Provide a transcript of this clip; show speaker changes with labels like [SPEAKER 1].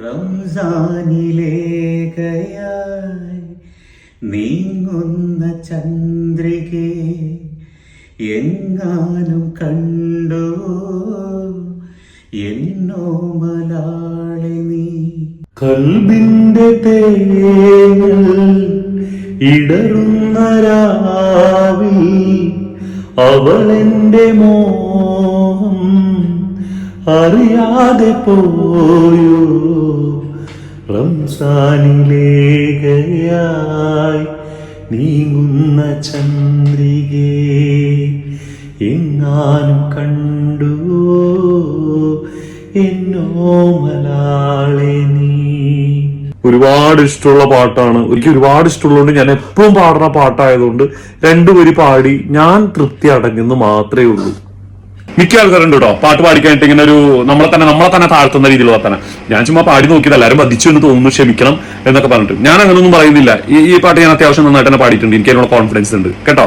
[SPEAKER 1] റംസാനിലേഖയായി നീങ്ങുന്ന ചന്ദ്രികെ എങ്ങാനും കണ്ടു എന്നോ മലാളി നീ. കൽബിന്റെ തേങ്ങൾ ഇടറുന്ന രാവിൽ അവളെന്റെ മോഹം അറിയാതെ പോയോ. റംസാനിലേഖയായി നീങ്ങുന്ന ചന്ദ്രികേ എങ്ങാനും കണ്ടു എന്നോ മലാളെ നീ.
[SPEAKER 2] ഒരുപാട് ഇഷ്ടമുള്ള പാട്ടാണ്. എനിക്ക് ഒരുപാട് ഇഷ്ടമുള്ളതുകൊണ്ട് ഞാൻ എപ്പോഴും പാടുന്ന പാട്ടായതുകൊണ്ട് രണ്ടുപേര് പാടി ഞാൻ തൃപ്തി അടങ്ങുന്നു മാത്രമേ ഉള്ളൂ. മിക്ക ആൾക്കാരുണ്ട് കേട്ടോ പാട്ട് പാടിക്കാനായിട്ട് ഇങ്ങനെ ഒരു നമ്മളെ തന്നെ താഴ്ത്തുന്ന രീതിയിൽ വർത്തന. ഞാൻ ചുമ്മാ പാടി നോക്കിയത് എല്ലാവരും ബധിച്ചു എന്ന് തോന്നുന്നു, ക്ഷമിക്കണം എന്നൊക്കെ പറഞ്ഞിട്ട്. ഞാൻ അങ്ങനൊന്നും പറയുന്നില്ല. ഈ പാട്ട് ഞാൻ അത്യാവശ്യം നന്നായിട്ട് തന്നെ പാടിയിട്ടുണ്ട്. എനിക്ക് അതിനുള്ള കോൺഫിഡൻസ് ഉണ്ട് കേട്ടോ.